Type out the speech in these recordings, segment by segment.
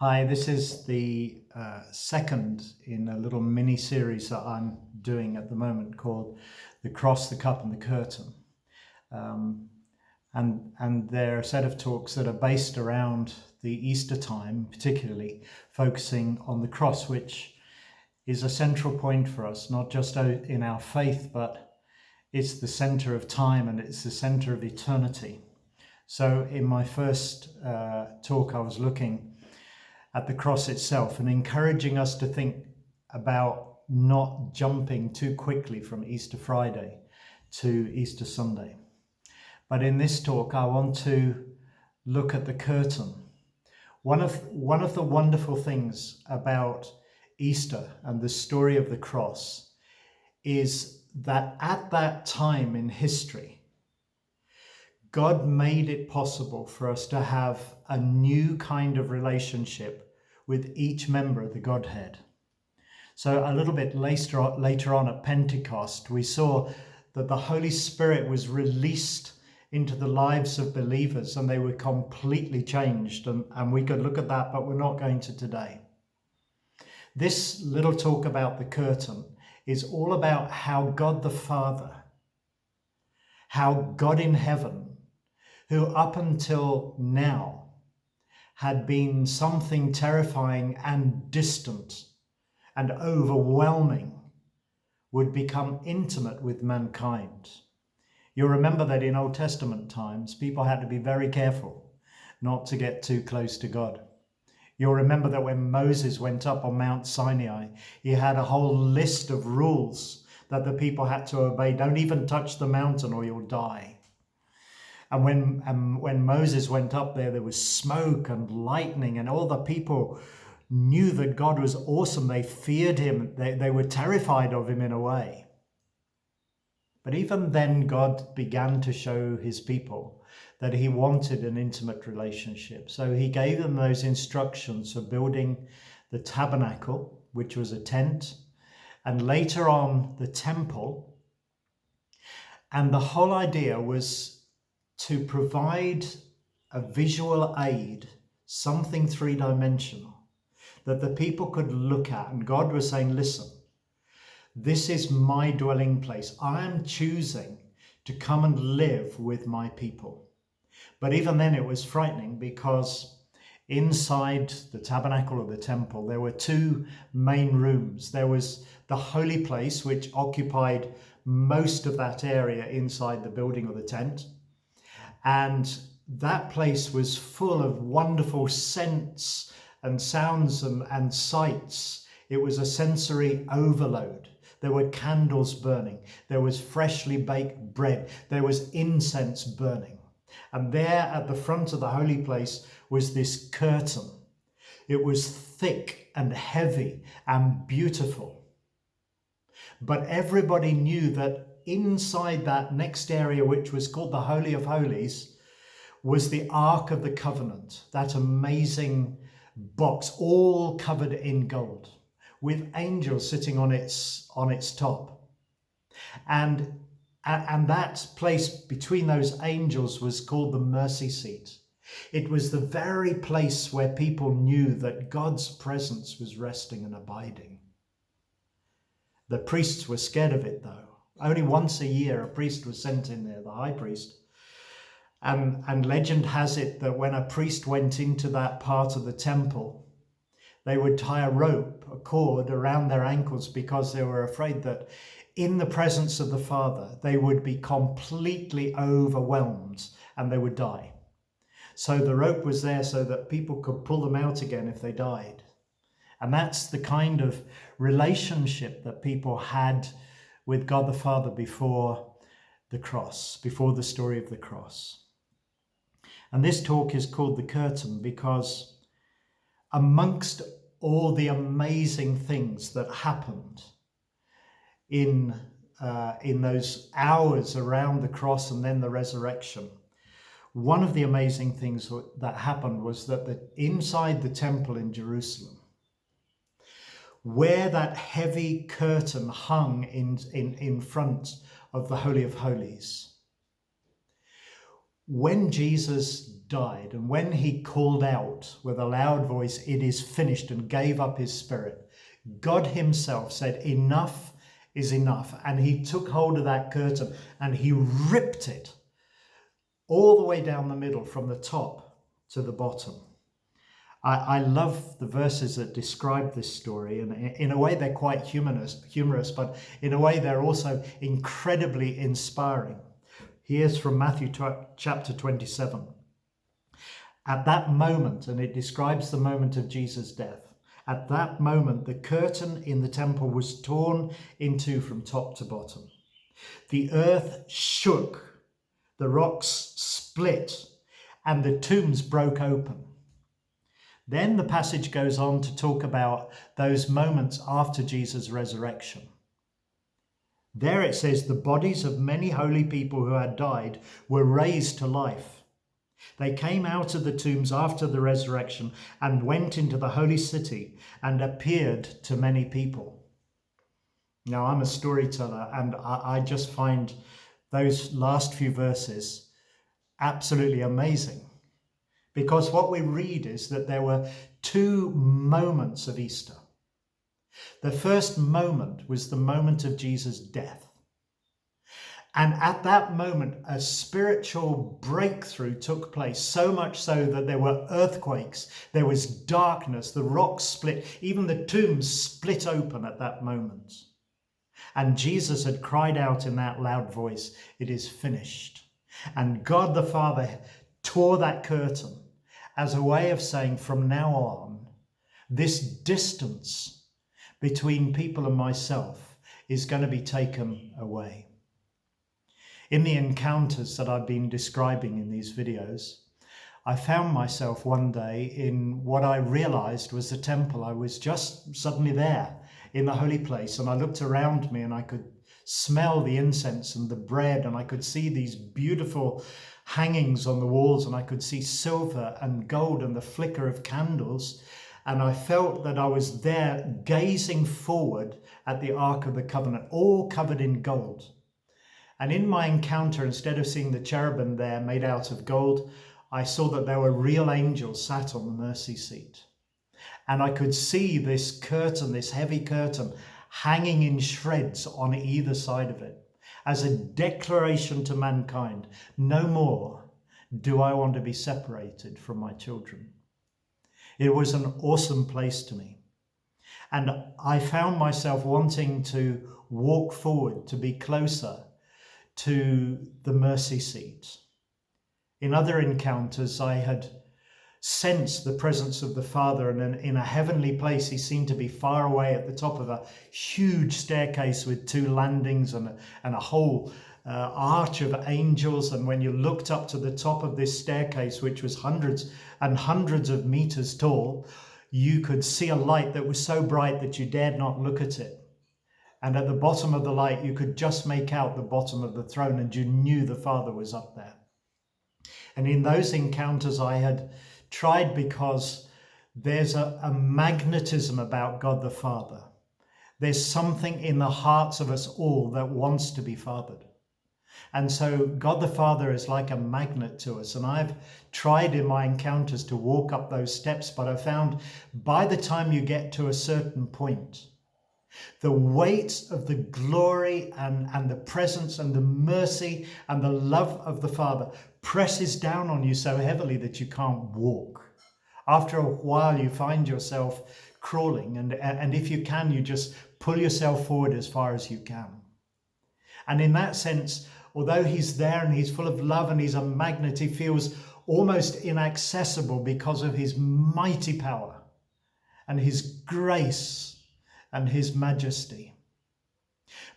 Hi, this is the second in a little mini series that I'm doing at the moment called The Cross, the Cup and the Curtain. And they're a set of talks that are based around the Easter time, particularly focusing on the cross, which is a central point for us, not just in our faith, but it's the center of time and it's the center of eternity. So in my first talk, I was looking at the cross itself and encouraging us to think about not jumping too quickly from Easter Friday to Easter Sunday. But in this talk, I want to look at the curtain. One of the wonderful things about Easter and the story of the cross is that at that time in history, God made it possible for us to have a new kind of relationship with each member of the Godhead. So a little bit later on at Pentecost, we saw that the Holy Spirit was released into the lives of believers and they were completely changed. And we could look at that, but we're not going to today. This little talk about the curtain is all about how God the Father, how God in heaven, who up until now had been something terrifying and distant and overwhelming, would become intimate with mankind. You'll remember that in Old Testament times, people had to be very careful not to get too close to God. You'll remember that when Moses went up on Mount Sinai, he had a whole list of rules that the people had to obey. Don't even touch the mountain or you'll die. And when Moses went up there was smoke and lightning, and all the people knew that God was awesome. They feared him. They were terrified of him in a way. But even then, God began to show his people that he wanted an intimate relationship. So he gave them those instructions for building the tabernacle, which was a tent, and later on the temple. And the whole idea was to provide a visual aid, something three-dimensional, that the people could look at. And God was saying, listen, this is my dwelling place. I am choosing to come and live with my people. But even then it was frightening, because inside the tabernacle or the temple, there were two main rooms. There was the holy place, which occupied most of that area inside the building or the tent. And that place was full of wonderful scents and sounds and sights. It was a sensory overload. There were candles burning. There was freshly baked bread. There was incense burning. And there at the front of the holy place was this curtain. It was thick and heavy and beautiful. But everybody knew that inside that next area, which was called the Holy of Holies, was the Ark of the Covenant, that amazing box, all covered in gold, with angels sitting on its top. And that place between those angels was called the mercy seat. It was the very place where people knew that God's presence was resting and abiding. The priests were scared of it, though. Only once a year a priest was sent in there, the high priest. And legend has it that when a priest went into that part of the temple, they would tie a rope, a cord around their ankles, because they were afraid that in the presence of the Father, they would be completely overwhelmed and they would die. So the rope was there so that people could pull them out again if they died. And that's the kind of relationship that people had with God the Father before the cross, before the story of the cross. And this talk is called The Curtain because amongst all the amazing things that happened in those hours around the cross and then the resurrection, one of the amazing things that happened was that inside the temple in Jerusalem, where that heavy curtain hung in front of the Holy of Holies, when Jesus died, and when he called out with a loud voice, "It is finished," and gave up his spirit, God himself said, "Enough is enough." And he took hold of that curtain and he ripped it all the way down the middle from the top to the bottom. I love the verses that describe this story, and in a way they're quite humorous, but in a way they're also incredibly inspiring. Here's from Matthew chapter 27. At that moment, and it describes the moment of Jesus' death, at that moment the curtain in the temple was torn in two from top to bottom. The earth shook, the rocks split, and the tombs broke open. Then the passage goes on to talk about those moments after Jesus' resurrection. There it says, the bodies of many holy people who had died were raised to life. They came out of the tombs after the resurrection and went into the holy city and appeared to many people. Now, I'm a storyteller, and I just find those last few verses absolutely amazing. Because what we read is that there were two moments of Easter. The first moment was the moment of Jesus' death. And at that moment, a spiritual breakthrough took place, so much so that there were earthquakes, there was darkness, the rocks split, even the tombs split open at that moment. And Jesus had cried out in that loud voice, "It is finished." And God the Father tore that curtain as a way of saying, from now on, this distance between people and myself is going to be taken away. In the encounters that I've been describing in these videos, I found myself one day in what I realized was the temple. I was just suddenly there in the holy place, and I looked around me and I could smell the incense and the bread, and I could see these beautiful hangings on the walls, and I could see silver and gold and the flicker of candles, and I felt that I was there gazing forward at the Ark of the Covenant, all covered in gold. And in my encounter, instead of seeing the cherubim there made out of gold, I saw that there were real angels sat on the mercy seat. And I could see this curtain, this heavy curtain, hanging in shreds on either side of it, as a declaration to mankind, no more do I want to be separated from my children. It was an awesome place to me. And I found myself wanting to walk forward, to be closer to the mercy seat. In other encounters, I had sensed the presence of the Father, and in a heavenly place he seemed to be far away at the top of a huge staircase with two landings and a whole arch of angels. And when you looked up to the top of this staircase, which was hundreds and hundreds of meters tall, you could see a light that was so bright that you dared not look at it. And at the bottom of the light, you could just make out the bottom of the throne, and you knew the Father was up there. And in those encounters I had tried, because there's a magnetism about God the Father. There's something in the hearts of us all that wants to be fathered. And so God the Father is like a magnet to us. And I've tried in my encounters to walk up those steps, but I found by the time you get to a certain point, the weight of the glory and the presence and the mercy and the love of the Father presses down on you so heavily that you can't walk. After a while, you find yourself crawling, and if you can, you just pull yourself forward as far as you can. And in that sense, although he's there and he's full of love and he's a magnet, he feels almost inaccessible because of his mighty power and his grace and his majesty.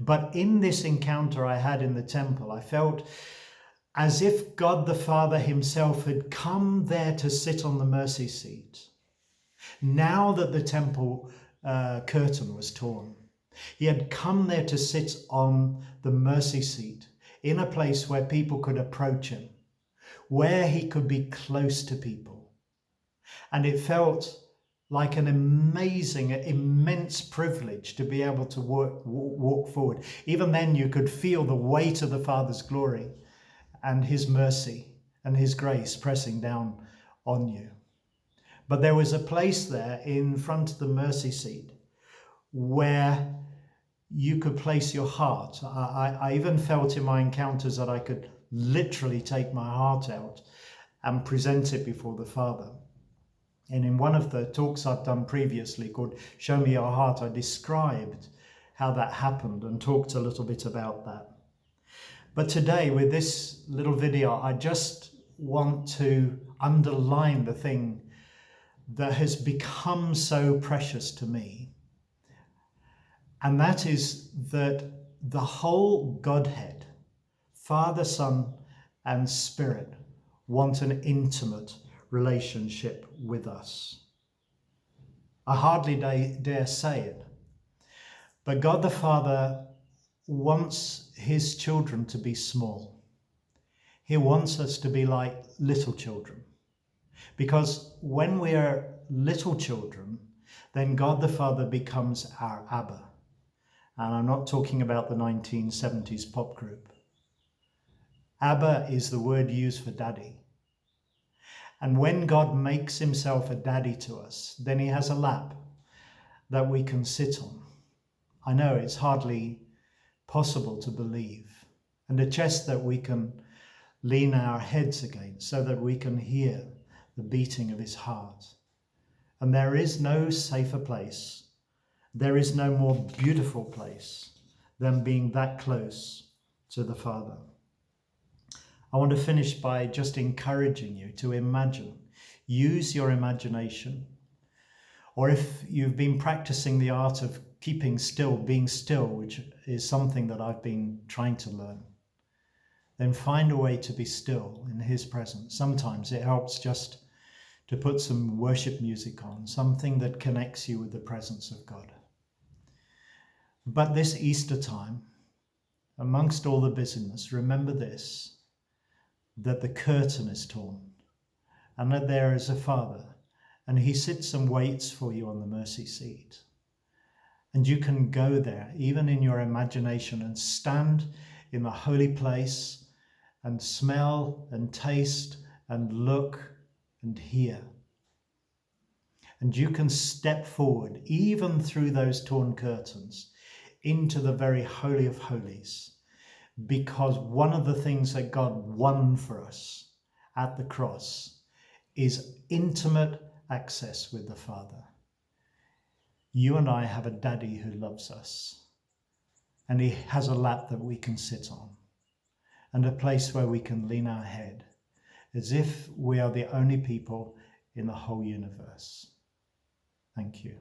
But in this encounter I had in the temple, I felt as if God the Father himself had come there to sit on the mercy seat. Now that the temple curtain was torn, he had come there to sit on the mercy seat in a place where people could approach him, where he could be close to people. And it felt like an amazing, immense privilege to be able to walk forward. Even then you could feel the weight of the Father's glory and his mercy and his grace pressing down on you. But there was a place there in front of the mercy seat where you could place your heart. I even felt in my encounters that I could literally take my heart out and present it before the Father. And in one of the talks I've done previously called Show Me Your Heart, I described how that happened and talked a little bit about that. But today, with this little video, I just want to underline the thing that has become so precious to me. And that is that the whole Godhead, Father, Son, and Spirit, want an intimate relationship with us. I hardly dare say it, but God the Father wants his children to be small. He wants us to be like little children. Because when we are little children, then God the Father becomes our Abba. And I'm not talking about the 1970s pop group. Abba is the word used for daddy. And when God makes himself a daddy to us, then he has a lap that we can sit on. I know it's hardly possible to believe. And a chest that we can lean our heads against so that we can hear the beating of his heart. And there is no safer place, there is no more beautiful place than being that close to the Father. I want to finish by just encouraging you to imagine. Use your imagination. Or if you've been practicing the art of keeping still, being still, which is something that I've been trying to learn, then find a way to be still in his presence. Sometimes it helps just to put some worship music on, something that connects you with the presence of God. But this Easter time, amongst all the busyness, remember this, that the curtain is torn and that there is a Father and he sits and waits for you on the mercy seat. And you can go there, even in your imagination, and stand in the holy place and smell and taste and look and hear. And you can step forward, even through those torn curtains, into the very Holy of Holies. Because one of the things that God won for us at the cross is intimate access with the Father. You and I have a daddy who loves us, and he has a lap that we can sit on, and a place where we can lean our head, as if we are the only people in the whole universe. Thank you.